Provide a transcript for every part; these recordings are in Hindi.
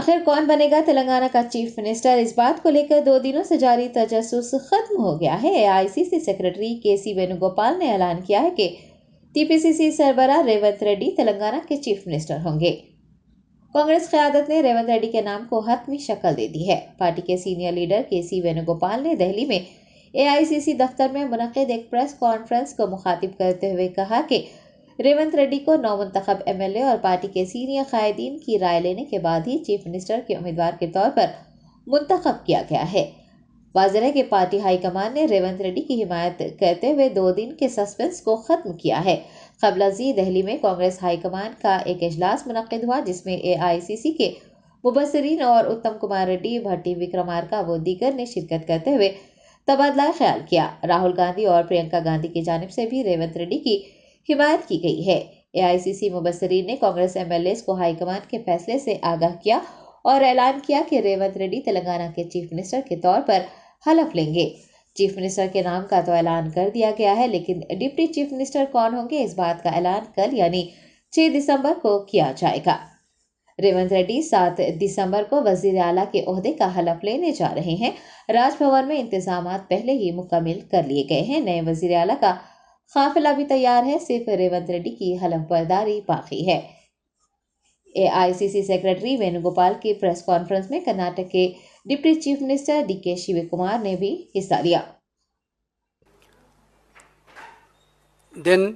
आखिर कौन बनेगा तेलंगाना का चीफ मिनिस्टर, इस बात को लेकर 2 दिनों से जारी तजस्सुस खत्म हो गया है। एआईसीसी सेक्रेटरी केसी वेणुगोपाल ने ऐलान किया है कि टीपीसीसी सरबराह रेवंत रेड्डी तेलंगाना के चीफ मिनिस्टर होंगे। कांग्रेस क़यादत ने रेवंत रेड्डी के नाम को हतमी शक्ल दे दी है। पार्टी के सीनियर लीडर केसी वेणुगोपाल ने दिल्ली में एआईसीसी दफ्तर में मुनक्किद एक प्रेस कॉन्फ्रेंस को मुखातिब करते हुए कहा कि रेवंत रेड्डी को नौमुंतखब एमएलए और पार्टी के सीनियर कायदीन की राय लेने के बाद ही चीफ मिनिस्टर के उम्मीदवार के तौर पर मुंतखब किया गया है। वाज़ेह है कि पार्टी हाईकमान ने रेवंत रेड्डी की हिमायत करते हुए 2 दिन के सस्पेंस को खत्म किया है। क़ब्ल दिल्ली में कांग्रेस हाईकमान का एक इजलास मुनक्किद हुआ, जिसमें एआईसीसी के मुबस्सिरीन और उत्तम कुमार रेड्डी, भट्टी विक्रमार्का व दीगर ने शिरकत करते हुए तबादला ख्याल किया। राहुल गांधी और प्रियंका गांधी की जानिब से भी रेवंत रेड्डी की हिमायत की गई है। एआईसीसी मुबस्सिरीन ने कांग्रेस एमएलए को हाईकमान के फैसले से आगाह किया और ऐलान किया कि रेवंत रेड्डी तेलंगाना के चीफ मिनिस्टर के तौर पर हलफ लेंगे। चीफ मिनिस्टर के नाम का तो ऐलान कर दिया गया है, लेकिन डिप्टी चीफ मिनिस्टर कौन होंगे, इस बात का ऐलान कल यानी 6 दिसंबर को किया जाएगा। रेवंत रेड्डी 7 दिसंबर को वजीर आला के ओहदे का हलफ लेने जा रहे हैं। राजभवन में इंतजामात पहले ही मुकम्मिल कर लिए गए हैं। नए वजीर आला का काफिला भी तैयार है, सिर्फ रेवंत रेड्डी की हलफ बर्दारी बाकी है। एआईसीसी सेक्रेटरी वेणुगोपाल की प्रेस कॉन्फ्रेंस में कर्नाटक के deputy chief minister DK Shivakumar ने भी हिस्सा लिया। Then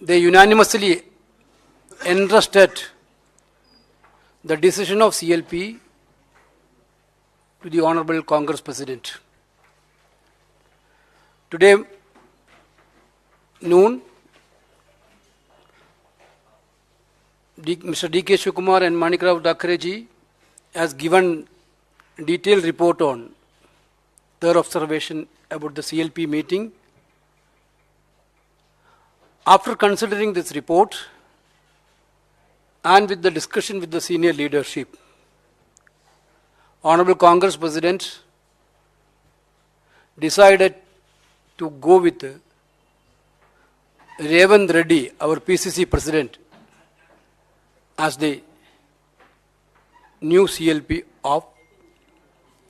they unanimously entrusted the decision of CLP to the Honorable Congress President. Today noon, Mr. D.K. Shivakumar and Manikrao Dakreji has given detailed report on their observation about the CLP meeting. After considering this report and with the discussion with the senior leadership, Honorable Congress President decided to go with Revanth Reddy, our PCC President, as the new CLP of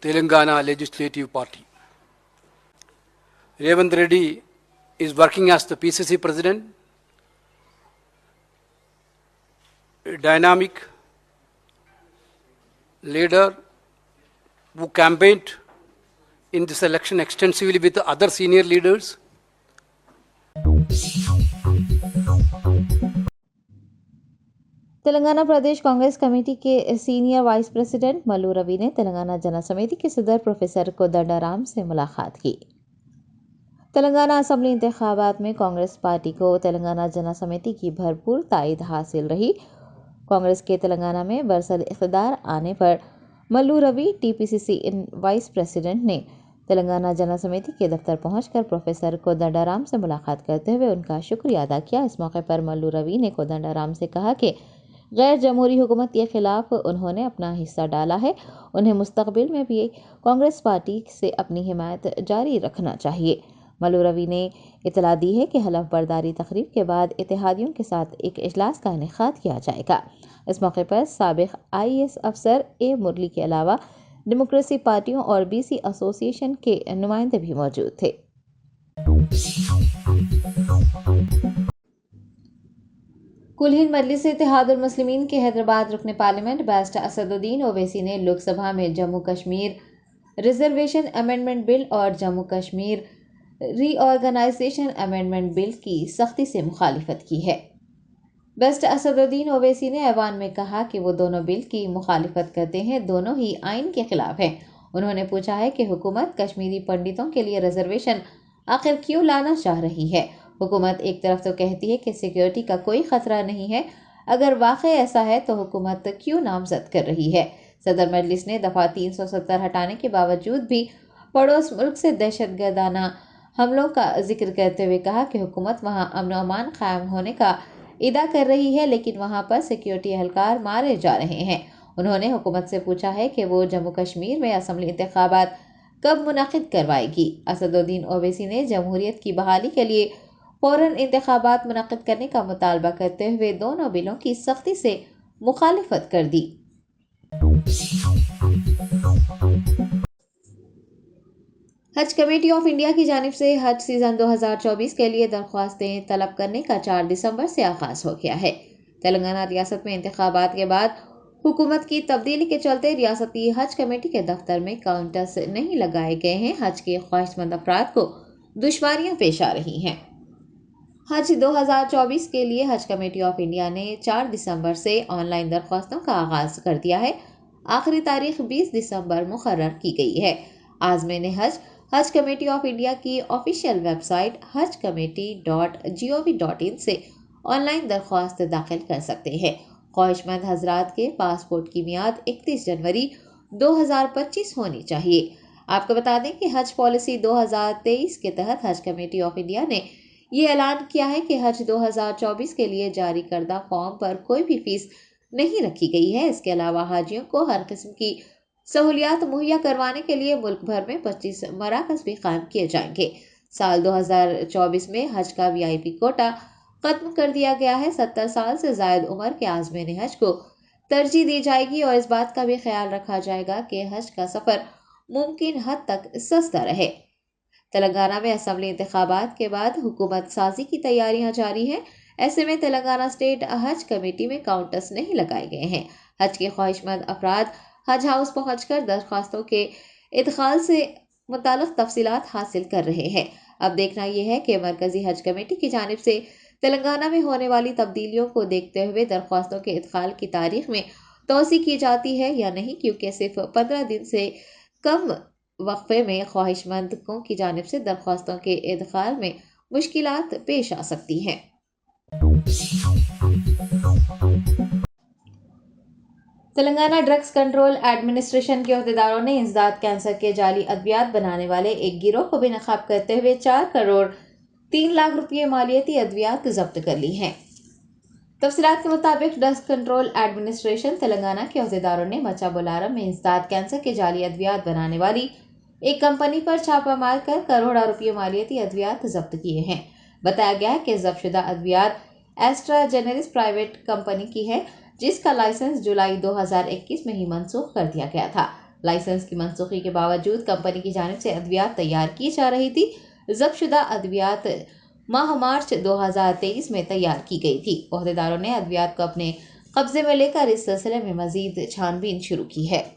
Telangana Legislative Party. Revanth Reddy is working as the PCC President, a dynamic leader who campaigned in this election extensively with other senior leaders. Telangana Pradesh Congress committee के senior vice president Mallu Ravi ने तेलंगाना जन समिति के सदर प्रोफेसर कोदंडाराम से मुलाकात की। तेलंगाना असेंबली इंतखाबात में कांग्रेस पार्टी को तेलंगाना जन समिति की भरपूर तायद हासिल रही। कांग्रेस के तेलंगाना में बरसल इख्तिदार आने पर Mallu Ravi TPCC vice president ने तेलंगाना जन समिति के दफ्तर पहुंचकर प्रोफेसर कोदंडाराम से मुलाकात करते हुए उनका शुक्रिया अदा किया। इस मौके पर मल्लू रवि ने कोदंडाराम से कहा कि गैर जमहूरी हुकूमत के खिलाफ उन्होंने अपना हिस्सा डाला है, उन्हें मुस्तकबिल में भी कांग्रेस पार्टी से अपनी हिमायत जारी रखना चाहिए। मल्लू रवि ने इतला दी है कि हलफ बर्दारी तकरीब के बाद इत्तेहादियों के साथ एक इजलास का इनेकाद किया जाएगा। इस मौके पर साबिक आईएएस अफसर ए मुरली के अलावा डेमोक्रेसी पार्टियों और बीसी एसोसिएशन के नुमाइंदे भी मौजूद थे। कुल हिंद मजलिस इत्तेहादुल मुस्लिमीन के हैदराबाद रुकने पार्लियामेंट बैरिस्टर असदुद्दीन ओवैसी ने लोकसभा में Jammu Kashmir reservation amendment bill और Jammu Kashmir reorganisation amendment bill की सख्ती से मुखालिफत की है। बैरिस्टर असदुद्दीन ओवैसी ने ऐवान में कहा कि वो दोनों बिल की मुखालिफत करते हैं, दोनों ही आइन के खिलाफ हैं। उन्होंने पूछा है कि हुकूमत कश्मीरी पंडितों के लिए रिजर्वेशन आखिर क्यों लाना चाह रही है। हुकूमत एक तरफ तो कहती है कि सिक्योरिटी का कोई खतरा नहीं है, अगर वाकई ऐसा है तो हुकूमत क्यों नामजद कर रही है। सदर मजलिस ने दफा 370 हटाने के बावजूद भी पड़ोस मुल्क से दहशतगर्दाना हमलों का जिक्र करते हुए कहा कि हुकूमत वहां अमन और अमान कायम होने का इदा कर रही है, लेकिन वहां पर सिक्योरिटी एहलकार मारे जा रहे हैं। उन्होंने हुकूमत से पूछा है कि वो जम्मू कश्मीर में असम्बली इंतखाबात कब मुनक़िद करवाएगी। असदुद्दीन ओवैसी ने जमहूरियत की बहाली के लिए फौरन इंतखाबात मुनक़िद करने का मुतालबा करते हुए दोनों बिलों की सख्ती से मुखालिफत कर दी। हज कमेटी ऑफ इंडिया की जानिब से हज सीजन 2024 के लिए दरख्वास्तें तलब करने का 4 दिसंबर से आगाज हो गया है। तेलंगाना रियासत में इंतखाबात के बाद हुकूमत की तब्दीली के चलते रियासती हज कमेटी के दफ्तर में काउंटर्स नहीं लगाए गए हैं। हज के ख्वाहिशमंद अफराद को दुश्वारियां पेश आ रही हैं। हज 2024 के लिए हज कमेटी ऑफ इंडिया ने 4 दिसंबर से ऑनलाइन दरख्वास्तों का आगाज कर दिया है। आखिरी तारीख 20 दिसंबर मुकर्रर की गई है। आज़मीन हज कमेटी ऑफ इंडिया की ऑफिशियल वेबसाइट hajcommittee.gov.in से ऑनलाइन दरख्वास्त दाखिल कर सकते हैं। ख्वाहिशमंद हजरात के पासपोर्ट की मियाद 31 जनवरी 2025 होनी चाहिए। आपको बता दें कि हज पॉलिसी 2023 के तहत हज कमेटी ऑफ इंडिया ने ये ऐलान किया है कि हज 2024 के लिए जारी करदा फॉर्म पर कोई भी फीस नहीं रखी गई है। इसके अलावा हाजियों को हर किस्म की सहूलियात मुहैया करवाने के लिए मुल्क भर में 25 मराकज भी कायम किए जाएंगे। साल 2024 में हज का वीआईपी कोटा खत्म कर दिया गया है। 70 साल से जायद उम्र के आज़मीन हज को तरजीह दी जाएगी और इस बात का भी ख्याल रखा जाएगा कि हज का सफर मुमकिन हद तक सस्ता रहे। तेलंगाना में असेंबली इंतखाबात के बाद हुकूमत साजी की तैयारियां जारी हैं। ऐसे में तेलंगाना स्टेट हज कमेटी में काउंटर्स नहीं लगाए गए हैं। हज के ख्वाहिशमंद अफराद हज हाउस पहुंचकर दरख्वास्तों के इदखाल से मुताल्लिक तफसीलात हासिल कर रहे हैं। अब देखना यह है कि मरकजी हज कमेटी की जानिब से तेलंगाना में होने वाली तब्दीलियों को देखते हुए दरख्वास्तों के इदखाल की तारीख में तोसी की जाती है या नहीं, क्योंकि सिर्फ 15 दिन से कम वक्फे में ख्वाहिशमंदों की जानिब से दरख्वास्तों के इदखाल में मुश्किलात पेश आ सकती हैं। तेलंगाना ड्रग्स कंट्रोल एडमिनिस्ट्रेशन के अहदेदारों ने इंसदाद कैंसर के जाली अद्वियात बनाने वाले एक गिरोह को बेनकाब करते हुए 4 करोड़ 3 लाख रुपये मालियती अद्वियात जब्त कर ली हैं। तफसीलात के मुताबिक ड्रग्स कंट्रोल एडमिनिस्ट्रेशन तेलंगाना के अहदेदारों ने मचा बोलारम में इंसदाद कैंसर के जाली अद्वियात बनाने वाली एक कंपनी पर छापा मारकर करोड़ों रुपये मालियती अद्वियात जब्त किए हैं। बताया गया है कि जब्तशुदा अद्वियात एस्ट्राजेनेरिस प्राइवेट कंपनी की है, जिसका लाइसेंस जुलाई 2021 में ही मनसूख कर दिया गया था। लाइसेंस की मनसूखी के बावजूद कंपनी की जानिब से अद्वियात तैयार की जा रही थी। जब्तशुदा अद्वियात माह मार्च 2023 में तैयार की गई थी। ओहदेदारों ने अद्वियात को अपने कब्जे में लेकर इस सिलसिले में मजीद छानबीन शुरू की है।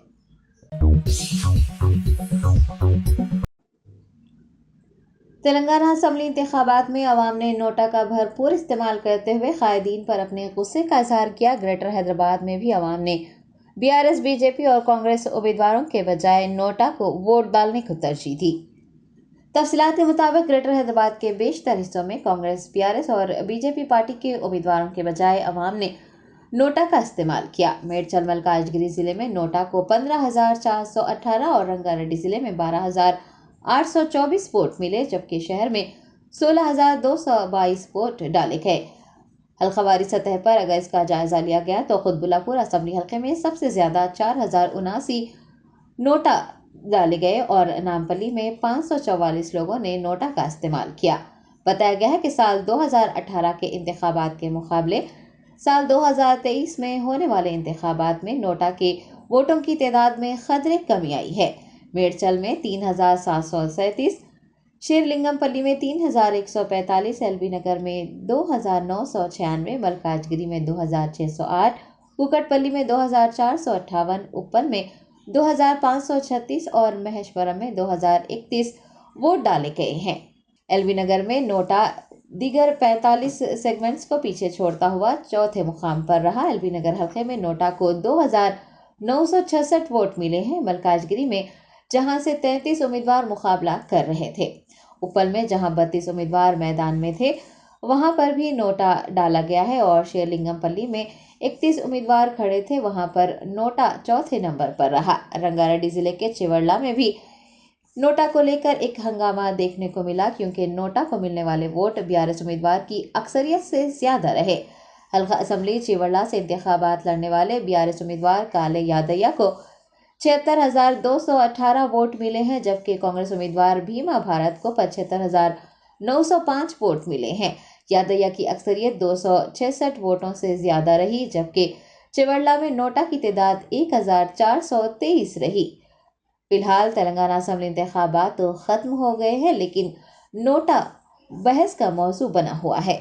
तेलंगाना असेंबली इंतखाबात में अवाम ने नोटा का भरपूर इस्तेमाल करते हुए कायदीन पर अपने गुस्से का इजहार किया। ग्रेटर हैदराबाद में भी अवाम ने बीआरएस, बीजेपी और कांग्रेस उम्मीदवारों के बजाय नोटा को वोट डालने को तरजीह दी। तफसीलात के मुताबिक ग्रेटर हैदराबाद के बेशतर हिस्सों में कांग्रेस, बीआरएस और बीजेपी पार्टी के उम्मीदवारों के बजाय अवाम ने नोटा का इस्तेमाल किया। मेडचल मलकाजगिरी जिले में नोटा को 15,418 और रंगारेड्डी जिले में 12,824 वोट मिले, जबकि शहर में 16,222 वोट डाले गए। हल्कावारी सतह पर अगर इसका जायजा लिया गया तो खुदबुल्लापुर असेंबली हल्के में सबसे ज्यादा 4,079 नोटा डाले गए और नामपल्ली में 544 लोगों ने नोटा का इस्तेमाल किया। बताया गया है कि साल 2018 के इंतखाबात के मुकाबले साल 2023 में होने वाले इंतखाबात में नोटा के वोटों की तादाद में खदरे कमी आई है। मेडचल में 3,737, शेरलिंगमपल्ली में 3,145, एलबी नगर में 2,996, मलकाजगिरी में 2,608, कुकटपल्ली में 2,458, उप्पल में 2,536 और महेश्वरम में 2,031 वोट डाले गए हैं। एलबी नगर में नोटा दीगर 45 सेगमेंट्स को पीछे छोड़ता हुआ चौथे मुकाम पर रहा। एलबी नगर हल्के में नोटा को 2,966 वोट मिले हैं। मलकाजगिरी में जहां से 33 उम्मीदवार मुकाबला कर रहे थे, उप्पल में जहां 32 उम्मीदवार मैदान में थे वहां पर भी नोटा डाला गया है और शेरलिंगमपल्ली में 31 उम्मीदवार खड़े थे, वहां पर नोटा चौथे नंबर पर रहा। रंगारेड्डी जिले के चिवड़ला में भी नोटा को लेकर एक हंगामा देखने को मिला, क्योंकि नोटा को मिलने वाले वोट बीआरएस उम्मीदवार की अक्सरियत से ज्यादा रहे। हल्का असेंबली चिवड़ला से इंतखाबात लड़ने वाले बीआरएस उम्मीदवार काले यादయ్య को 76,218 वोट मिले हैं, जबकि कांग्रेस उम्मीदवार भीमा भारत को 75,905 वोट मिले हैं। यादయ్య की अक्सरियत 266 वोटों से ज्यादा रही, जबकि चिवड़ला में नोटा की तादाद 1,423 रही। फिलहाल तेलंगाना असेंबली इंतखाबात तो खत्म हो गए हैं, लेकिन नोटा बहस का मौजू बना हुआ है।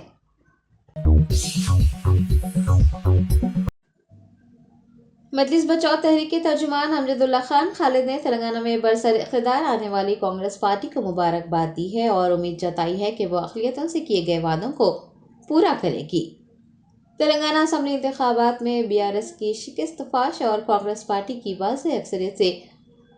मजलिस बचाओ तहरीक के तर्जुमान अमजदुल्ला खान खालिद ने तेलंगाना में बरसर इक़्तिदार आने वाली कांग्रेस पार्टी को मुबारकबाद दी है और उम्मीद जताई है कि वो अक़लियतों से किए गए वादों को पूरा करेगी। तेलंगाना असेंबली इंतखाबात में बीआरएस की शिकस्त फाश और कांग्रेस पार्टी की वाज़ेह अक्सरियत से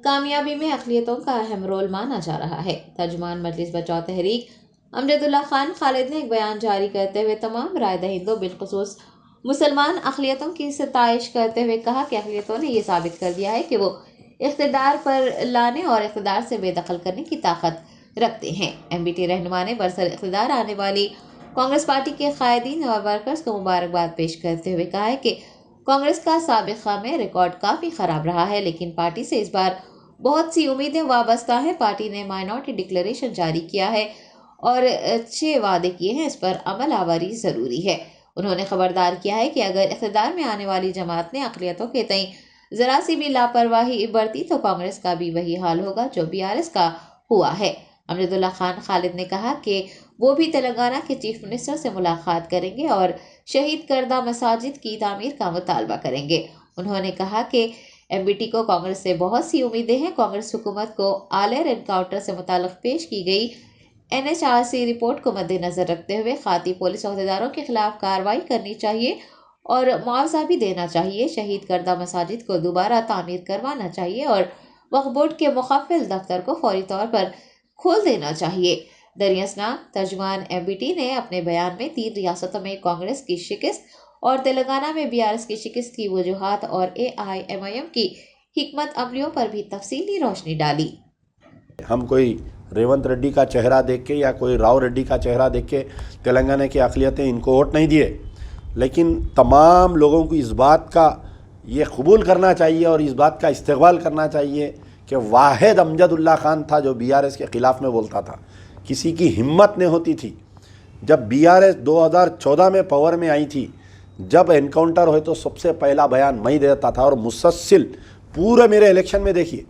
कामयाबी में अक़लियतों का अहम रोल माना जा रहा है। तर्जुमान मजलिस बचाओ तहरीक अमजदुल्ला खान खालिद ने एक बयान जारी करते हुए तमाम राय दहिंदों बिलखुसूस मुसलमान अक़लियतों की सताइश करते हुए कहा कि अक़लियतों ने यह साबित कर दिया है कि वो इक़्तिदार पर लाने और इक़्तिदार से बेदखल करने की ताकत रखते हैं। एमबीटी रहनुमा ने बरसर इक़्तिदार आने वाली कांग्रेस पार्टी के कायदीन और वर्कर्स को मुबारकबाद पेश करते हुए कहा है कि कांग्रेस का साबिक़ा में रिकॉर्ड काफ़ी ख़राब रहा है, लेकिन पार्टी से इस बार बहुत सी उम्मीदें वाबस्ता हैं। पार्टी ने माइनॉरिटी डिक्लेरेशन जारी किया है और 6 वादे किए हैं, इस पर अमल आवारी ज़रूरी है। उन्होंने खबरदार किया है कि अगर इक़्तिदार में आने वाली जमात ने अक़लियतों के तई ज़रा सी भी लापरवाही बरती तो कांग्रेस का भी वही हाल होगा जो बीआरएस का हुआ है। अमजदुल्ला खान खालिद ने कहा कि वो भी तेलंगाना के चीफ मिनिस्टर से मुलाकात करेंगे और शहीद करदा मसाजिद की तामीर का मुतालबा करेंगे। उन्होंने कहा कि एमबीटी को कांग्रेस से बहुत सी उम्मीदें हैं। कांग्रेस हुकूमत को आलियर एनकाउंटर से मुताल्लिक़ पेश की गई एनएचआरसी रिपोर्ट को मद्देनजर रखते हुए खाती पुलिस अहदेदारों के खिलाफ कार्रवाई करनी चाहिए और मुआवजा भी देना चाहिए। शहीद करदा मसाजिद को दोबारा तामीर करवाना चाहिए और वक्फ बोर्ड के मुखफ़िल दफ्तर को फौरी तौर पर खोल देना चाहिए। दरियासना तर्जुमान एमबीटी ने अपने बयान में 3 रियासतों में कांग्रेस की शिकस्त और तेलंगाना में बीआरएस की शिकस्त की वजूहात और एआईएमआईएम की हिकमत अमलियों पर भी तफसीली रोशनी डाली। हम कोई रेवंत रेड्डी का चेहरा देख के या कोई राव रेड्डी का चेहरा देख के तेलंगाना की अक़लियतें इनको वोट नहीं दिए, लेकिन तमाम लोगों को इस बात का ये कबूल करना चाहिए और इस बात का इस्तेक़बाल करना चाहिए कि वाहिद अमजदुल्ला खान था जो बीआरएस के ख़िलाफ़ में बोलता था। किसी की हिम्मत नहीं होती थी। जब बीआरएस 2014 में पावर में आई थी, जब एनकाउंटर हुए तो सबसे पहला बयान मैं देता था और मुसलसल पूरे मेरे इलेक्शन में देखिए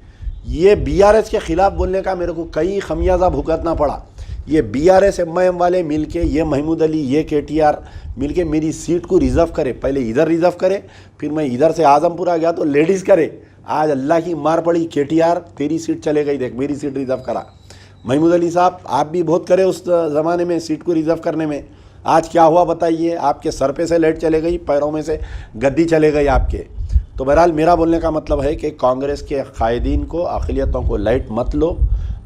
ये बीआरएस के ख़िलाफ़ बोलने का मेरे को कई खमियाजा भुगतना पड़ा। ये बीआरएस एमआईएम वाले मिलके, ये महमूद अली, ये केटीआर मिलके मेरी सीट को रिज़र्व करे। पहले इधर रिज़र्व करे, फिर मैं इधर से आज़मपुरा गया तो लेडीज़ करे। आज अल्लाह की मार पड़ी, केटीआर तेरी सीट चले गई, देख मेरी सीट रिज़र्व करा। महमूद अली साहब आप भी बहुत करे उस ज़माने में सीट को रिज़र्व करने में। आज क्या हुआ बताइए? आपके सर पे से लाइट चले गई, पैरों में से गद्दी चले गई आपके। तो बहरहाल मेरा बोलने का मतलब है कि कांग्रेस के कायदीन को, अक़लियतों को लाइट मत लो।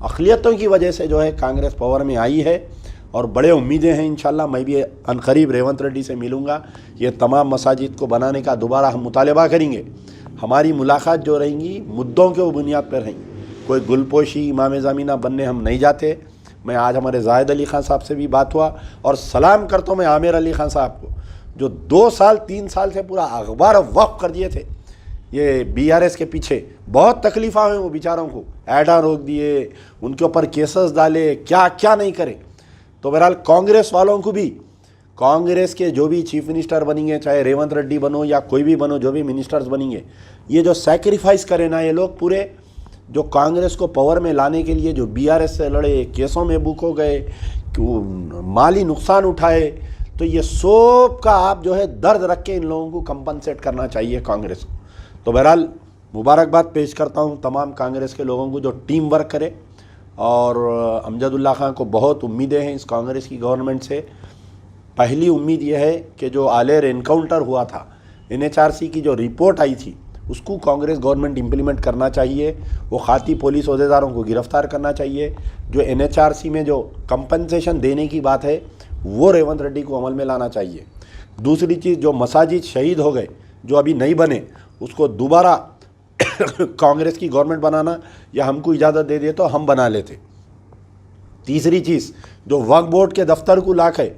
अक़लियतों की वजह से जो है कांग्रेस पावर में आई है और बड़े उम्मीदें हैं। इंशाल्लाह मैं भी अनकरीब रेवंत रेड्डी से मिलूँगा। ये तमाम मसाजिद को बनाने का दोबारा हम मुतालबा करेंगे। हमारी मुलाकात जो रहेंगी मुद्दों के बुनियाद पर रहेंगी। कोई गुलपोशी इमाम ज़मीना बनने हम नहीं जाते। मैं आज हमारे जाहिद अली ख़ान साहब से भी बात हुआ और सलाम करता हूँ मैं आमिर अली ख़ान साहब को, जो 2 साल 3 साल से पूरा अखबार वक्फ कर दिए थे ये बीआरएस के पीछे। बहुत तकलीफ़ हुई वो बेचारों को, ऐडा रोक दिए, उनके ऊपर केसेस डाले, क्या क्या नहीं करे। तो बहरहाल कांग्रेस वालों को भी, कांग्रेस के जो भी चीफ मिनिस्टर बनेंगे, चाहे रेवंत रेड्डी बनो या कोई भी बनो, जो भी मिनिस्टर्स बनेंगे, ये जो सेक्रीफाइस करें ना ये लोग पूरे, जो कांग्रेस को पावर में लाने के लिए जो बीआरएस से लड़े, केसों में बुक हो गए, माली नुकसान उठाए, तो ये सब का आप जो है दर्द रख के इन लोगों को कंपनसेट करना चाहिए कांग्रेस को। तो बहरहाल मुबारकबाद पेश करता हूँ तमाम कांग्रेस के लोगों को जो टीम वर्क करे। और अमजदुल्ला खान को बहुत उम्मीदें हैं इस कांग्रेस की गवर्नमेंट से। पहली उम्मीद यह है कि जो आलियर एनकाउंटर हुआ था, एनएचआरसी की जो रिपोर्ट आई थी, उसको कांग्रेस गवर्नमेंट इम्प्लीमेंट करना चाहिए। वो खाती पुलिस अहदेदारों को गिरफ्तार करना चाहिए। जो एनएचआरसी में जो कंपनसेशन देने की बात है वो रेवंत रेड्डी को अमल में लाना चाहिए। दूसरी चीज़, जो मसाजिद शहीद हो गए जो अभी नहीं बने, उसको दोबारा कांग्रेस की गवर्नमेंट बनाना या हमको इजाज़त दे दे तो हम बना लेते। तीसरी चीज़, जो वक्फ बोर्ड के दफ्तर को लाख है,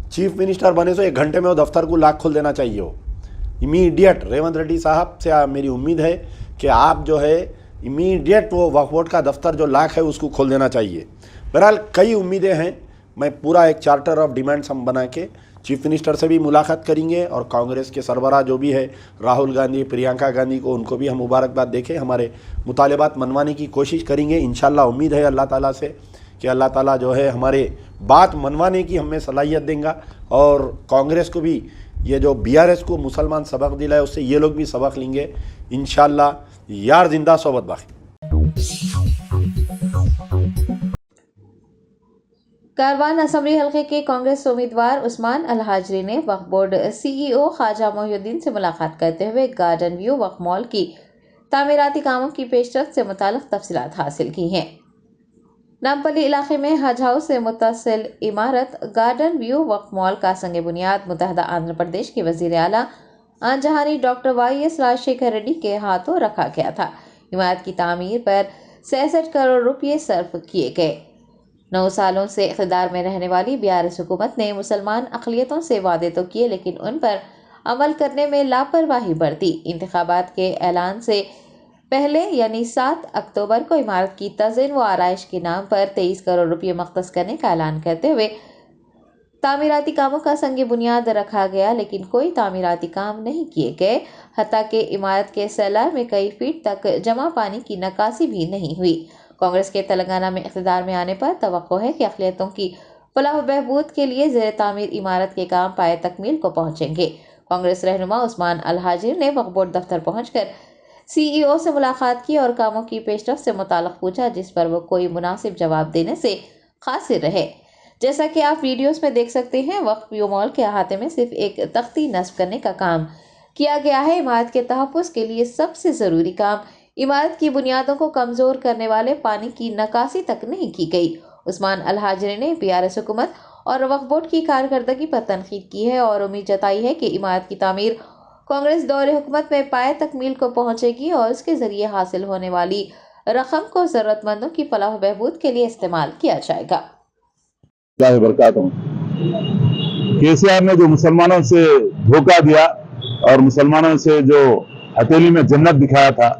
चीफ मिनिस्टर बने तो 1 घंटे में वो दफ्तर को लाख खोल देना चाहिए। वो इमीडिएट रेवंत रेड्डी साहब से मेरी उम्मीद है कि आप जो है इमीडिएट वो वक्फ बोर्ड का दफ्तर जो लाख है उसको खोल देना चाहिए। बहरहाल कई उम्मीदें हैं। मैं पूरा एक चार्टर ऑफ डिमांड्स हम बना के चीफ मिनिस्टर से भी मुलाकात करेंगे और कांग्रेस के सरबराह जो भी है राहुल गांधी, प्रियंका गांधी को, उनको भी हम मुबारकबाद देके हमारे मुतालबात मनवाने की कोशिश करेंगे। इंशाल्लाह उम्मीद है अल्लाह ताला से कि अल्लाह ताला जो है हमारे बात मनवाने की हमें सलाहियत देंगे और कांग्रेस को भी, ये जो बीआरएस को मुसलमान सबक दिलाए उससे ये लोग भी सबक लेंगे इंशाल्लाह। यार जिंदा सोबत बाकी। कारवान असम्बली हल्के के कांग्रेस उम्मीदवार उस्मान अल-हाजरी ने वक्फ बोर्ड सीईओ ख्वाजा मोहिउद्दीन से मुलाकात करते हुए गार्डन व्यू वक्फ मॉल की तामीराती कामों की पेशरफ्त से मुताल्लिक़ तफसीलात हासिल की हैं। नामपल्ली इलाके में हज हाउस से मुत्तसिल इमारत गार्डन व्यू वक्फ मॉल का संग बुनियाद मुत्तहदा आंध्र प्रदेश के वज़ीर आला आनजहानी डॉक्टर YS राजशेखर रेड्डी के हाथों रखा गया था। इमारत की तामीर पर 66 करोड़ रुपये सर्फ किए गए। 9 सालों से इक़्तिदार में रहने वाली बीआरएस हुकूमत ने मुसलमान अक़लियतों से वादे तो किए लेकिन उन पर अमल करने में लापरवाही बरती। इंतखाबात के ऐलान से पहले यानी 7 अक्टूबर को इमारत की तज़ीन व आराइश के नाम पर 23 करोड़ रुपये मख्तस करने का ऐलान करते हुए तामीराती कामों का संग बुनियाद रखा गया, लेकिन कोई तामीराती काम नहीं किए गए। हत्ता कि इमारत के सेलर में कई फीट तक जमा पानी की नकासी भी नहीं हुई। कांग्रेस के तेलंगाना में इक़्तिदार में आने पर तवक्को है कि अक़लियतों की फलाह बहबूद के लिए ज़ेर तामीर इमारत के काम पाए तकमील को पहुँचेंगे। कांग्रेस रहनुमा उस्मान अल-हाजरी ने वक्फ बोर्ड दफ्तर पहुँचकर सीईओ से मुलाकात की और कामों की पेशरफ्त से मुताल्लिक़ पूछा, जिस पर वो कोई मुनासिब जवाब देने से क़ासिर रहे। जैसा कि आप वीडियोस में देख सकते हैं, वक्फ व्यू मॉल के अहाते में सिर्फ एक तख्ती नस्ब करने का काम किया गया है। इमारत के तहफ़्फ़ुज़ के लिए सबसे ज़रूरी काम इमारत की बुनियादों को कमज़ोर करने वाले पानी की नकासी तक नहीं की गई। उस्मान अल-हाजरी ने बीआरएस हुकूमत और वक्फ बोर्ड की कारकर्दगी पर तनकीद की है और उम्मीद जताई है कि इमारत की तामीर कांग्रेस दौरे हुकूमत में पाए तकमील को पहुँचेगी और इसके ज़रिए हासिल होने वाली रकम को ज़रूरतमंदों की फलाह बहबूद के लिए इस्तेमाल किया जाएगा। केसीआर ने जो मुसलमानों से धोखा दिया और मुसलमानों से जो हथेली में जन्नत दिखाया था,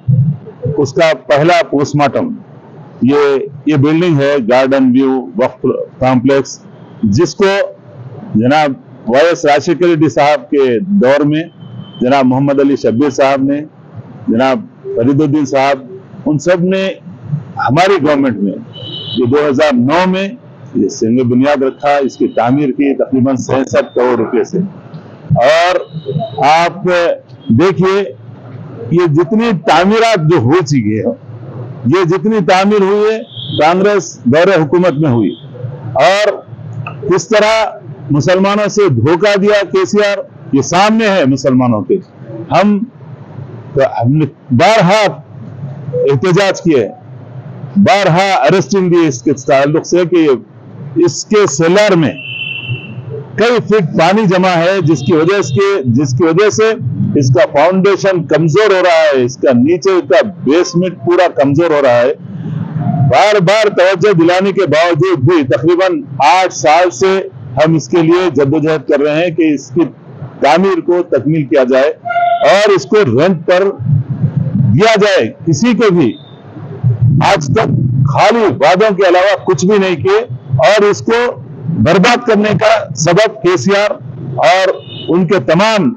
उसका पहला पोस्टमार्टम ये बिल्डिंग है गार्डन व्यू वक्फ कॉम्प्लेक्स, जिसको जनाब YS राजशेखर रेड्डी साहब के दौर में जनाब मोहम्मद अली शब्बीर साहब ने, जनाब फरीदुद्दीन साहब, उन सब ने हमारी गवर्नमेंट में ये 2009 में ये संग बुनियाद रखा। इसकी तामीर की तकरीबन 67 करोड़ रुपए से। और आप देखिए ये जितनी तामीरात जो हो चुकी है, ये जितनी तामीर हुई है कांग्रेस दौरे हुकूमत में हुई और किस तरह मुसलमानों से धोखा दिया केसीआर, ये सामने है मुसलमानों के। हमने बारहा एहतजाज किए, बारहा अरेस्टिंग दी इसके ताल्लुक से कि इसके सेलर में कई फीट पानी जमा है, जिसकी वजह से इसका फाउंडेशन कमजोर हो रहा है, इसका नीचे का बेसमेंट पूरा कमजोर हो रहा है। बार बार तवज्जो दिलाने के बावजूद भी तकरीबन 8 साल से हम इसके लिए जद्दोजहद कर रहे हैं कि इसकी तामीर को तकमील किया जाए और इसको रेंट पर दिया जाए। किसी को भी आज तक खाली वादों के अलावा कुछ भी नहीं किए और इसको बर्बाद करने का सबब केसीआर और उनके तमाम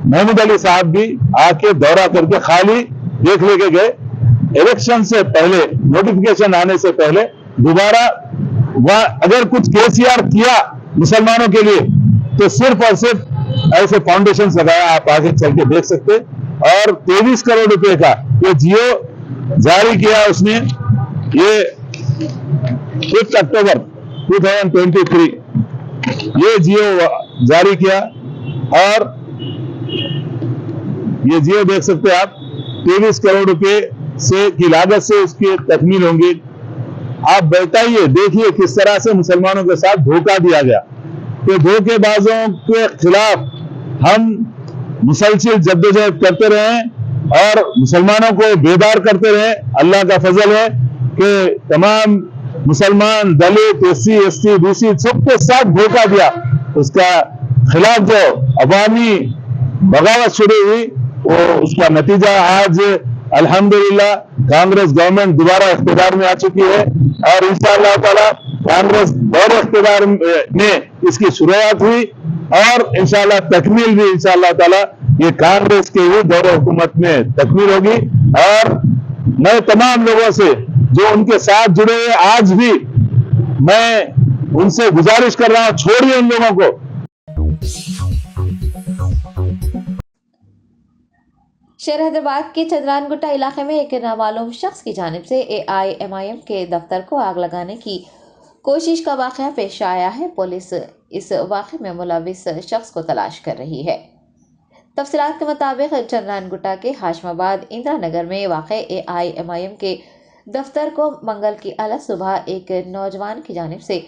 महमूद अली साहब भी आके दौरा करके खाली देख लेके गए। इलेक्शन से पहले, नोटिफिकेशन आने से पहले दोबारा वह अगर कुछ केसीआर किया मुसलमानों के लिए तो सिर्फ और सिर्फ ऐसे फाउंडेशन लगाया, आप आगे चल के देख सकते। और 23 करोड़ रुपए का ये जियो जारी किया उसने, ये 5 अक्टूबर 2023 ये जियो जारी किया और ये जियो देख सकते हैं आप 23 करोड़ रुपए से की लागत से इसकी तकमील होंगी। आप बैठाइए, देखिए किस तरह से मुसलमानों के साथ धोखा दिया गया। तो धोखेबाजों के खिलाफ हम मुसलसल जद्दोजहद करते रहे और मुसलमानों को बेदार करते रहे। अल्लाह का फजल है कि तमाम मुसलमान, दलित, SC, ST, BC सबके साथ धोखा दिया, उसका खिलाफ जो अवामी बगावत शुरू हुई वो उसका नतीजा आज अल्हम्दुलिल्लाह कांग्रेस गवर्नमेंट दोबारा इख्तिदार में आ चुकी है और इंशाअल्लाह ताला कांग्रेस दौर इख्तिदार में इसकी शुरुआत हुई और इंशाल्लाह तकमील भी इंशाल्लाह ताला ये कांग्रेस के ही दौर हुकूमत में तकमील होगी। और मैं तमाम लोगों से जो उनके साथ जुड़े हैं आज भी मैं उनसे गुजारिश कर रहा हूं, छोड़िए उन लोगों को। शहर हैदराबाद के चंद्रानगुट्टा इलाके में एक नामालूम शख्स की जानिब से AIMIM के दफ्तर को आग लगाने की कोशिश का वाक़या पेश आया है। पुलिस इस वाक़े में मुलविस शख्स को तलाश कर रही है। तफसीलात के मुताबिक चंद्रानगुट्टा के हाशमाबाद इंदिरा नगर में वाक़े AIMIM के दफ्तर को मंगल की अलग सुबह एक नौजवान की जानिब से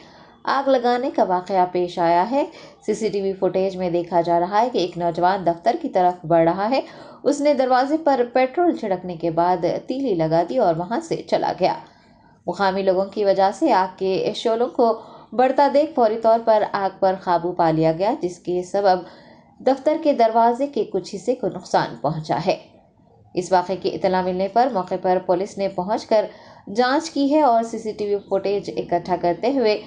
आग लगाने का वाक़या पेश आया है। CCTV फुटेज में देखा जा रहा है कि एक नौजवान दफ्तर की तरफ बढ़ रहा है। उसने दरवाजे पर पेट्रोल छिड़कने के बाद तीली लगा दी और वहां से चला गया। मुकामी लोगों की वजह से आग के शोलों को बढ़ता देख फौरी तौर पर आग पर काबू पा लिया गया, जिसके सबब दफ्तर के दरवाजे के कुछ हिस्से को नुकसान पहुंचा है। इस वाक़े की इत्तला मिलने पर मौके पर पुलिस ने पहुंचकर जांच की है और CCTV फुटेज इकट्ठा करते हुए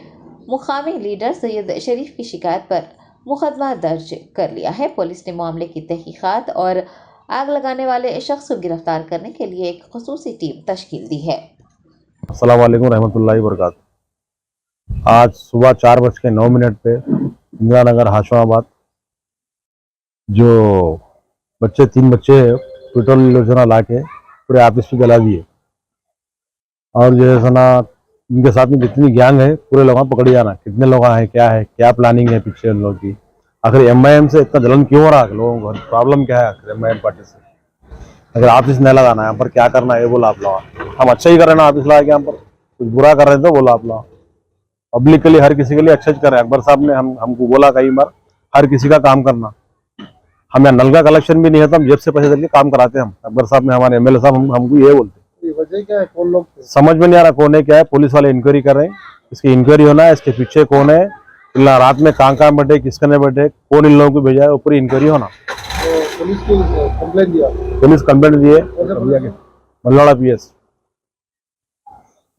मुकामी लीडर सैयद शरीफ की शिकायत पर मुकदमा दर्ज कर लिया है। पुलिस ने मामले की तहकीकात और आग लगाने वाले शख्स को गिरफ्तार करने के लिए एक खुसूसी टीम तश्कील दी है। अस्सलाम वालेकुम रहमतुल्लाहि व बरकातुहू। आज सुबह 4:09 पे इंदिरा नगर हाशमाबाद जो बच्चे 3 बच्चे पेट्रोल योजना ला के पूरे ऑफिस पे जला दिए और जो है ना इनके साथ में जितनी गैंग है पूरे लोग पकड़ जाना, कितने लोग हैं, क्या प्लानिंग है पीछे उन लोगों की। आखिर MIM से इतना जलन क्यों हो रहा है लोगों को, प्रॉब्लम क्या है आखिर MIM पार्टी से। अगर ऑफिस नहीं लगाना है यहाँ पर क्या करना है ये बोला आप लोग। हम अच्छा ही कर रहे हैं ना ऑफिस लगा के, यहाँ पर कुछ बुरा कर रहे थे बोला आप लोग। पब्लिक के लिए हर किसी के लिए अच्छा कर रहे हैं। अकबर साहब ने हमको बोला कई बार हर किसी का काम करना। हम यहाँ नल का कलेक्शन भी नहीं है तो हम जेब से पैसे देके काम कराते हैं हम। अकबर साहब ने हमारे MLA साहब हमको ये बोलते। वजह क्या है, कौन लोग समझ में नहीं आ रहा कौन है क्या है। पुलिस वाले इंक्वायरी कर रहे हैं, इसकी इंक्वायरी होना है, इसके पीछे कौन है, रात में कहाँ बैठे, किसके नहीं बैठे, कौन इन लोगों को भेजा है, ऊपर इंक्वायरी होना। तो पुलिस की कंप्लेंट दिया, पुलिस कंप्लेंट दिए मल्लाड़ा PS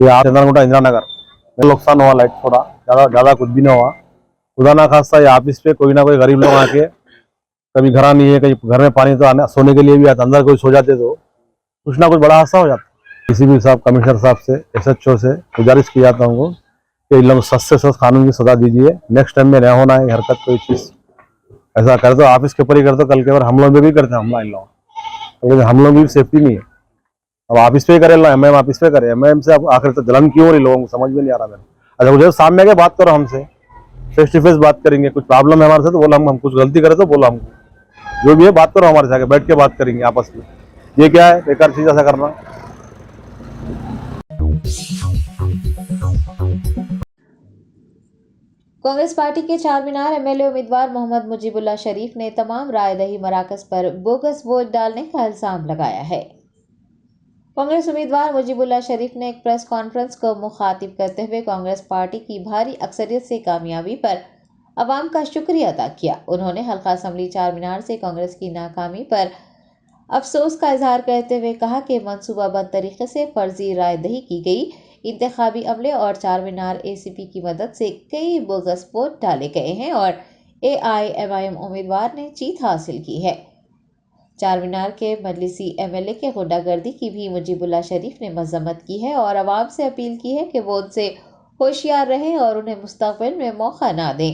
चंद्रानगुट्टा इंदिरा नगर। नुकसान हुआ लाइट थोड़ा ज्यादा कुछ भी नहीं हुआ। खुदा ना खास्ता ये ऑफिस पे कोई ना कोई गरीब लोग आके कभी घर नहीं है, कहीं घर में पानी तो आने सोने के लिए भी आता, अंदर कोई सो जाते तो कुछ ना कुछ बड़ा हादसा हो जाता। किसी भी साहब कमिश्नर साहब से SHO से गुजारिश की जाता हूँ कि इन लोग सख्त से सख्त कानून की सजा दीजिए। नेक्स्ट टाइम में नहीं होना है हरकत, कोई चीज़ ऐसा कर दो ऑफिस के ऊपर ही कर दो, कल के बार हम लोग भी करते हैं हमला इन लोग, तो हम लोग भी सेफ्टी नहीं है। अब ऑफिस पे करे MIM ऑफिस पे करे, MIM से अब आखिर तो जलन क्यों हो रही लोगों को समझ में नहीं आ रहा मेरे। अच्छा मुझे सामने आके बात करो, हमसे फेस टू फेस बात करेंगे। कुछ प्रॉब्लम है हमारे साथ तो बोला, हम कुछ गलती करे तो बोला हमको, जो भी है बात करो हमारे साथ, बैठ के बात करेंगे आपस में। ये क्या है बेकार चीज ऐसा करना। कांग्रेस पार्टी के चारमीनार MLA उम्मीदवार मोहम्मद मुजीबुल्लाह शरीफ ने तमाम रायदही मराकज पर बोगस वोट डालने का इल्जाम लगाया है। कांग्रेस उम्मीदवार मुजीबुल्लाह शरीफ ने एक प्रेस कॉन्फ्रेंस को मुखातिब करते हुए कांग्रेस पार्टी की भारी अक्सरियत से कामयाबी पर अवाम का शुक्रिया अदा किया। उन्होंने हल्का असम्बली चारमीनार से कांग्रेस की नाकामी पर अफसोस का इजहार करते हुए कहा कि मनसूबाबंद तरीके से फर्जी रायदही की गई। इंतखाबी अमले और चारमीनार ACP की मदद से कई बोगस वोट डाले गए हैं और AIMIM उम्मीदवार ने जीत हासिल की है। चारमीनार के मजलिसी MLA के गुंडागर्दी की भी मुजीबुल्लाह शरीफ ने मजम्मत की है और आवाम से अपील की है कि वो उनसे होशियार रहें और उन्हें मुस्तकबिल में मौका ना दें।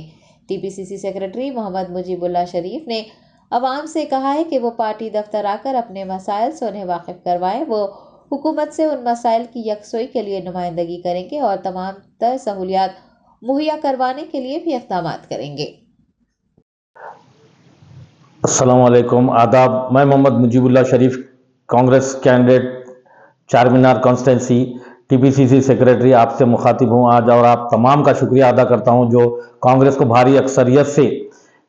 TPCC सेक्रेटरी मोहम्मद मुजीबुल्लाह शरीफ ने आवाम से कहा है कि वो पार्टी दफ्तर आकर अपने मसाइल से उन्हें वाकिफ करवाएं। वो हुकूमत से उन मसाइल की यकसोई के लिए नुमाइंदगी करेंगे और तमाम तर सहूलियात मुहैया करवाने के लिए भी इक़दाम करेंगे। अस्सलाम वालेकुम, आदाब। मैं Mohammed Mujeebullah Sharif, Congress candidate Charminar constituency, TPCC secretary आपसे मुखातिब हूँ आज और आप तमाम का शुक्रिया अदा करता हूँ जो कांग्रेस को भारी अक्सरियत से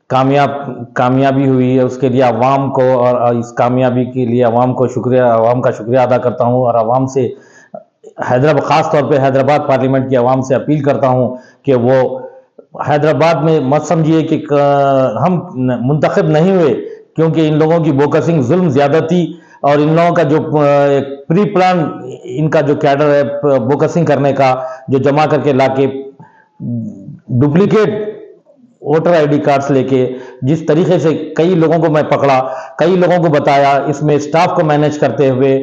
कामयाबी हुई है, उसके लिए अवाम को और इस कामयाबी के लिए अवाम का शुक्रिया अदा करता हूँ और अवाम से हैदराबाद, ख़ास तौर पे हैदराबाद पार्लियामेंट की अवाम से अपील करता हूँ कि वो हैदराबाद में मत समझिए कि हम मुंतखब नहीं हुए, क्योंकि इन लोगों की बोकसिंग, जुल्म, ज़्यादती और इन लोगों का जो प्री प्लान इनका जो कैडर है बोकसिंग करने का, जो जमा करके लाके डुप्लीकेट वोटर आईडी कार्ड्स लेके जिस तरीके से कई लोगों को मैं पकड़ा, कई लोगों को बताया, इसमें स्टाफ को मैनेज करते हुए,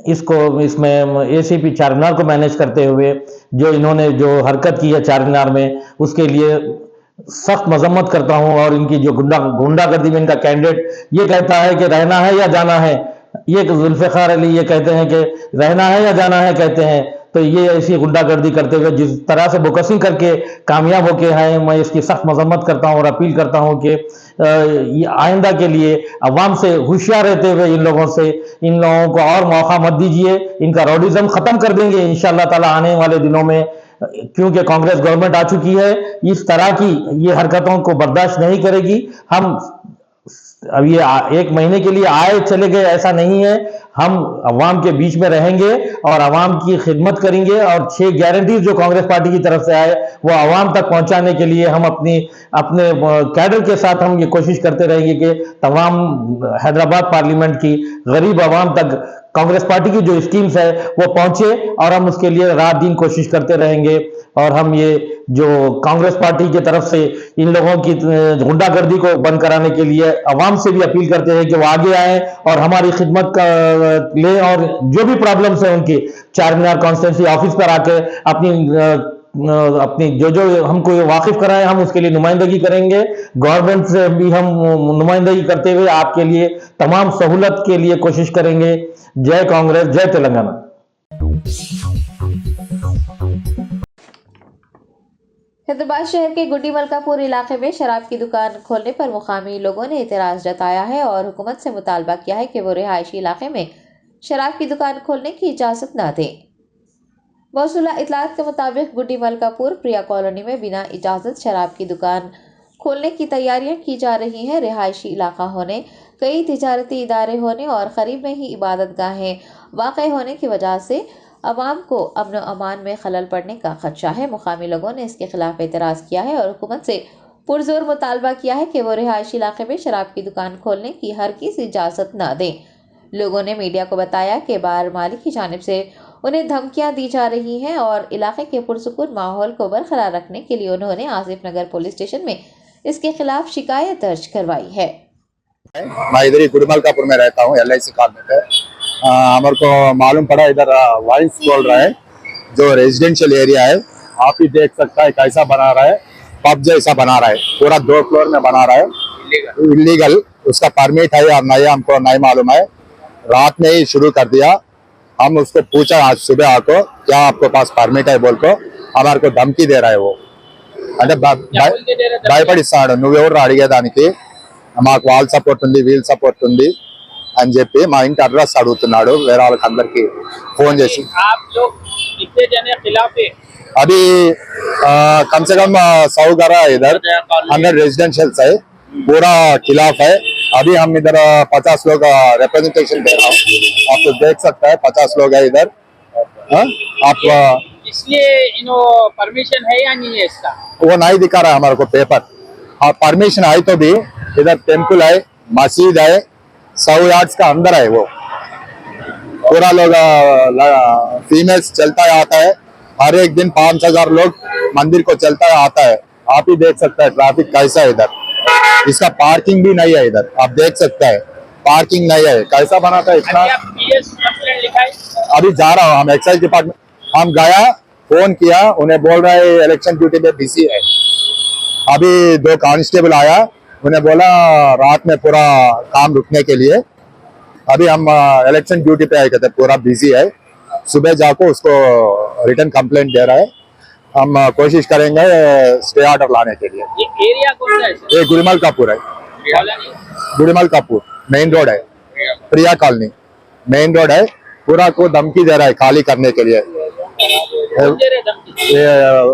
इसमें एसीपी चारमीनार को मैनेज करते हुए जो इन्होंने जो हरकत की है चारमीनार में, उसके लिए सख्त मजम्मत करता हूं। और इनकी जो गुंडागर्दी में इनका कैंडिडेट ये कहता है कि रहना है या जाना है, ये जुल्फिकार अली ये कहते हैं कि रहना है या जाना है कहते हैं, तो ये ऐसी गुंडागर्दी करते हुए जिस तरह से बोकसिंग करके कामयाब होके हैं, मैं इसकी सख्त मजम्मत करता हूं और अपील करता हूं कि ये आइंदा के लिए अवाम से होशियार रहते हुए इन लोगों को और मौका मत दीजिए। इनका रॉडिज्म खत्म कर देंगे इंशाअल्लाह ताला आने वाले दिनों में, क्योंकि कांग्रेस गवर्नमेंट आ चुकी है, इस तरह की ये हरकतों को बर्दाश्त नहीं करेगी। हम अब ये एक महीने के लिए आए चले गए ऐसा नहीं है, हम अवाम के बीच में रहेंगे और अवाम की खिदमत करेंगे और 6 गारंटीज जो कांग्रेस पार्टी की तरफ से आए वो अवाम तक पहुंचाने के लिए हम अपने कैडर के साथ हम ये कोशिश करते रहेंगे कि तमाम हैदराबाद पार्लियामेंट की गरीब अवाम तक कांग्रेस पार्टी की जो स्कीम्स है वो पहुंचे, और हम उसके लिए रात दिन कोशिश करते रहेंगे। और हम ये जो कांग्रेस पार्टी की तरफ से इन लोगों की गुंडागर्दी को बंद कराने के लिए अवाम से भी अपील करते हैं कि वो आगे आए और हमारी खिदमत ले, और जो भी प्रॉब्लम्स है उनकी चारमीनार कॉन्स्टिट्यूंसी ऑफिस पर आके अपनी जो हमको वाकिफ कराए, हम उसके लिए नुमाइंदगी करेंगे। गवर्नमेंट से भी हम नुमाइंदगी करते हुए आपके लिए तमाम सहूलत के लिए कोशिश करेंगे। जय कांग्रेस, जय तेलंगाना। हैदराबाद शहर के गुड्डी मलकापुर इलाके में शराब की दुकान खोलने पर मुकामी लोगों ने एतराज जताया है और हुकूमत से मुतालबा किया है कि वो रिहायशी इलाके में शराब की दुकान खोलने की इजाज़त न दें। मौसूला इतलात के मुताबिक गुड्डी मलकापुर प्रिया कॉलोनी में बिना इजाज़त शराब की दुकान खोलने की तैयारियां की जा रही हैं। रिहायशी इलाका होने, कई तिजारती इदारे होने और करीब में ही इबादत गाहें वाक़ होने की वजह से अवाम को अमन अमान में खलल पड़ने का खदशा है। मुकामी लोगों ने इसके खिलाफ एतराज़ किया है और हुकूमत से पुरजोर मुतालबा किया है कि वो रिहायशी इलाके में शराब की दुकान खोलने की हरगिज़ इजाज़त न दें। लोगों ने मीडिया को बताया कि बार मालिक की जानिब से उन्हें धमकियां दी जा रही हैं और इलाके के पुरसुकून माहौल को बरकरार रखने के लिए उन्होंने आसिफ नगर पुलिस स्टेशन में इसके खिलाफ शिकायत दर्ज करवाई है। मैं इधर ही गुड़मलकापुर में रहता हूँ, LIC कॉलोनी पे। हमारे को मालूम पड़ा इधर वाइन्स बोल रहा है, जो रेजिडेंशियल एरिया है। आप ही देख सकता है कैसा बना रहा है, पब जैसा बना रहा है, पूरा 2 फ्लोर में बना रहा है। इलीगल उसका परमिट है या नहीं हमको नहीं मालूम है। रात में ही शुरू कर दिया। हम उसको पूछा आज सुबह आको, क्या आपके पास परमिट है बोल को, हमारे को धमकी दे रहा है वो। అంటే భయపడిస్తాడు, నువ్వెవరు అడిగేదానికి, మాకు వాల్ సపోర్ట్ ఉంది, వీల్ సపోర్ట్ ఉంది అని చెప్పి మా ఇంటి అడ్రస్ అడుగుతున్నాడు వేరే వాళ్ళకి అందరికి ఫోన్ చేసి। अभी कम से कम 100 घर है इधर, 100 रेजिडेंशियल्स है, पूरा खिलाफ है। अभी हम इधर 50 लोग रिप्रेजेंटेशन दे रहा हूँ, आप तो देख सकते हैं 50 लोग है इधर। आप इसलिए इनो परमिशन है या नहीं है इसका, वो नहीं दिखा रहा है हमारे को पेपर। और परमिशन आई तो भी इधर टेम्पल है, मस्जिद है, 100 यार्ड्स का अंदर है वो। पूरा लोग फीमेल्स चलता है आता है, हर एक दिन 5000 लोग मंदिर को चलता है आता है। आप ही देख सकते हैं ट्रैफिक कैसा है इधर। इसका पार्किंग भी नहीं है इधर, आप देख सकते हैं पार्किंग नहीं है, कैसा बना था इतना। अभी जा रहा हूँ, हम एक्साइज डिपार्टमेंट हम गया, फोन किया, उन्हें बोल रहा है इलेक्शन ड्यूटी पे बिजी है। अभी 2 कांस्टेबल आया, उन्हें बोला रात में पूरा काम रुकने के लिए। अभी हम इलेक्शन ड्यूटी पे आए कहते पूरा बिजी है, सुबह जाको उसको रिटर्न कंप्लेंट दे रहा है। हम कोशिश करेंगे स्टे ऑर्डर लाने के लिए। ये एरिया कौन सा है सर? ये गुड़मलकापुर है, गुड़मलकापुर मेन रोड है, प्रिया कॉलोनी मेन रोड है। पूरा को धमकी दे रहा है खाली करने के लिए, ये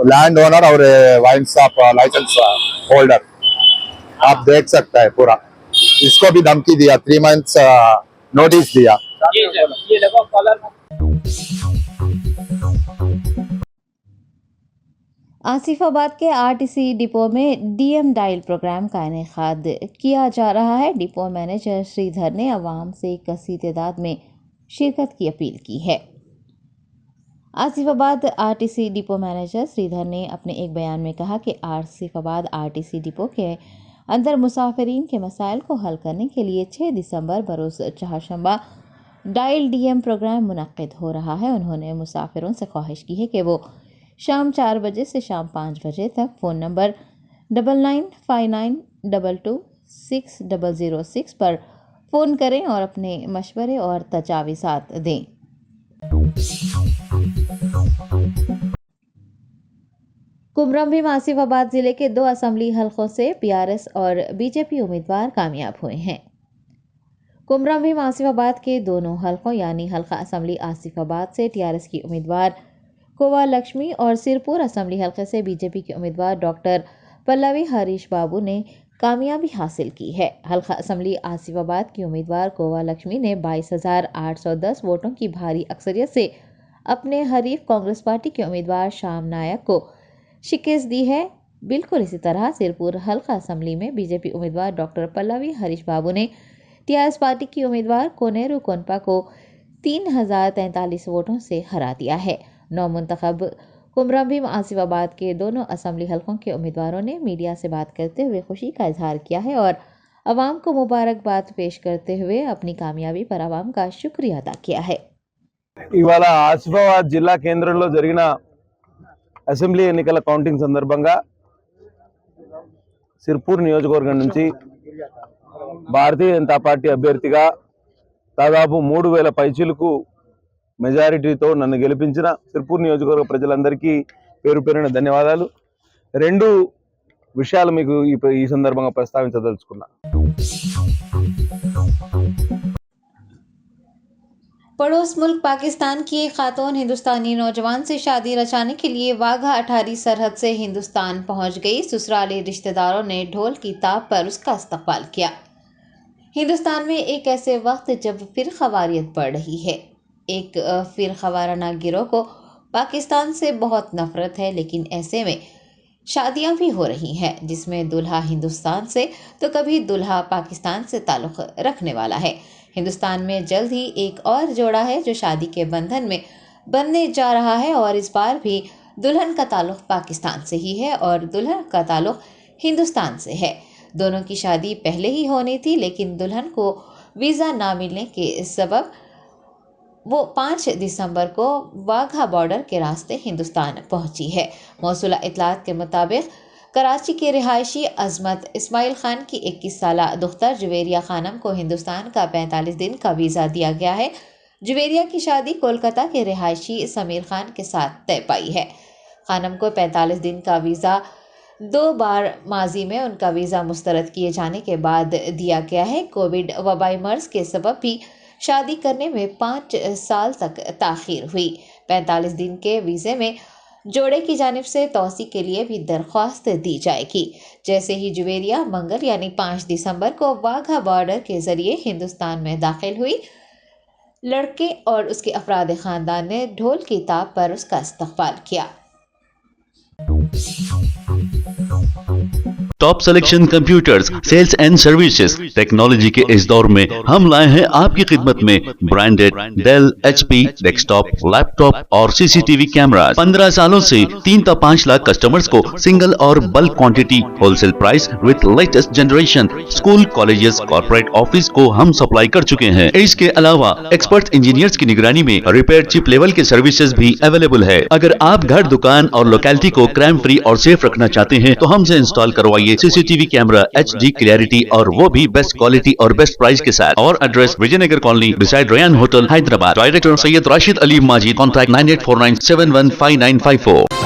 लैंड ओनर और वाइन शॉप लाइसेंस होल्डर। आप देख सकते हैं पूरा, इसको भी धमकी दिया, 3 मंथ्स नोटिस दिया। ये देखो कॉलर। आसिफाबाद के RTC डिपो में DM डायल प्रोग्राम का इनेकाद किया जा रहा है। डिपो मैनेजर श्रीधर ने आवाम से कसी तादाद में शिरकत की अपील की है। Asifabad RTC depot manager Sridhar ने अपने एक बयान में कहा कि आसिफाबाद आरटीसी डिपो के अंदर मुसाफिरीन के मसाइल को हल करने के लिए 6 दिसंबर बरोज़ चहारशंबा डायल डीएम प्रोग्राम मुनक्किद हो रहा है। उन्होंने मुसाफिरों से ख्वाहिश की है कि वो शाम 4 बजे से शाम 5 बजे तक फ़ोन नंबर 9959226006 पर फ़ोन करें और अपने मशवरे और तजावीज़ात दें। कुमरम भीम आसिफाबाद जिले के 2 असेंबली हलकों से पीआरएस और बीजेपी उम्मीदवार कामयाब हुए हैं। कुमरम भीम आसिफाबाद के दोनों हलकों यानी हल्का असेंबली आसिफाबाद से टीआरएस की उम्मीदवार कोवा लक्ष्मी और सिरपुर असेंबली हलके से बीजेपी के उम्मीदवार डॉक्टर पल्लवी हरीश बाबू ने कामयाबी हासिल की है। हल्का असेंबली आसिफाबाद की उम्मीदवार कोवा लक्ष्मी ने 22,810 वोटों की भारी अक्सरियत से अपने हरीफ कांग्रेस पार्टी के उम्मीदवार श्याम नायक को शिकस्त दी है। बिल्कुल इसी तरह सिरपुर हल्का असेंबली में बीजेपी उम्मीदवार डॉक्टर पल्लवी हरीश बाबू ने टीआरएस पार्टी की उम्मीदवार कोनेरू कोनपा को 3,043 वोटों से हरा दिया है। नौमुंतखब कुमरम भीम आसिफाबाद के दोनों असेंबली हलकों के उम्मीदवारों ने मीडिया से बात करते हुए खुशी का इजहार किया है और अवाम को मुबारकबाद पेश करते हुए अपनी कामयाबी पर अवाम का शुक्रिया अदा किया है। ఇవాళ ఆసిఫాబాద్ జిల్లా కేంద్రంలో జరిగిన అసెంబ్లీ ఎన్నికల కౌంటింగ్ సందర్భంగా సిర్పూర్ నియోజకవర్గం నుంచి భారతీయ జనతా పార్టీ అభ్యర్థిగా దాదాపు 3,000 పైచిలకు మెజారిటీతో నన్ను గెలిపించిన సిర్పూర్ నియోజకవర్గ ప్రజలందరికీ పేరు పేరున ధన్యవాదాలు। 2 విషయాలు మీకు ఈ సందర్భంగా ప్రస్తావించదలుచుకున్నా। पड़ोस मुल्क पाकिस्तान की एक खातून हिंदुस्तानी नौजवान से शादी रचाने के लिए वाघा अठारी सरहद से हिंदुस्तान पहुंच गई। ससुराली रिश्तेदारों ने ढोल की ताप पर उसका इस्तकबाल किया। हिंदुस्तान में एक ऐसे वक्त जब फिर खवारियत बढ़ रही है। एक फिर खवाराना गिरोह को पाकिस्तान से बहुत नफरत है, लेकिन ऐसे में शादियां भी हो रही हैं जिसमें दुल्हा हिंदुस्तान से तो कभी दुल्हा पाकिस्तान से ताल्लुक़ रखने वाला है। हिंदुस्तान में जल्द ही एक और जोड़ा है जो शादी के बंधन में बनने जा रहा है और इस बार भी दुल्हन का ताल्लुक़ पाकिस्तान से ही है और दुल्हन का ताल्लुक़ हिंदुस्तान से है। दोनों की शादी पहले ही होनी थी, लेकिन दुल्हन को वीज़ा ना मिलने के सबब वो 5 दिसंबर को वाघा बॉर्डर के रास्ते हिंदुस्तान पहुंची है। मौसूला इतलात के मुताबिक कराची के रिहायशी अजमत इस्माइल खान की 21 साला दुख्तर जुवेरिया खानम को हिंदुस्तान का 45 दिन का वीज़ा दिया गया है। जुवेरिया की शादी कोलकाता के रिहायशी समीर खान के साथ तय पाई है। खानम को 45 दिन का वीज़ा 2 बार माजी में उनका वीज़ा मुस्तरद किए जाने के बाद दिया गया है। कोविड वबाई मर्ज के सबब भी शादी करने में 5 साल तक ताख़ीर हुई। 45 दिन के वीज़े में जोड़े की जानिब से तौसी के लिए भी दरख्वास्त दी जाएगी। जैसे ही जुवेरिया मंगल यानी 5 दिसंबर को वाघा बॉर्डर के ज़रिए हिंदुस्तान में दाखिल हुई, लड़के और उसके अफराद ख़ानदान ने ढोल की ताप पर उसका इस्तकबाल किया। Top selection computers sales and services technology के इस दौर में हम लाए हैं आपकी खिदमत में branded Dell, HP, desktop, laptop और सीसीटीवी कैमरा। 15 सालों से 3 से 5 लाख कस्टमर्स को सिंगल और bulk quantity wholesale price with latest generation school, colleges, corporate office को हम सप्लाई कर चुके हैं। इसके अलावा एक्सपर्ट इंजीनियर्स की निगरानी में रिपेयर चिप लेवल के सर्विसेज भी अवेलेबल है। अगर आप घर, दुकान और लोकेलिटी को क्राइम फ्री और सेफ रखना चाहते हैं तो हमसे इंस्टॉल करवाइए सीसीटीवी कैमरा, HD क्लैरिटी और वो भी बेस्ट क्वालिटी और बेस्ट प्राइस के साथ। और address Vijayanagar colony beside Ryan hotel, Hyderabad. Director Syed Rashid Ali Majid. Contact 9849715954।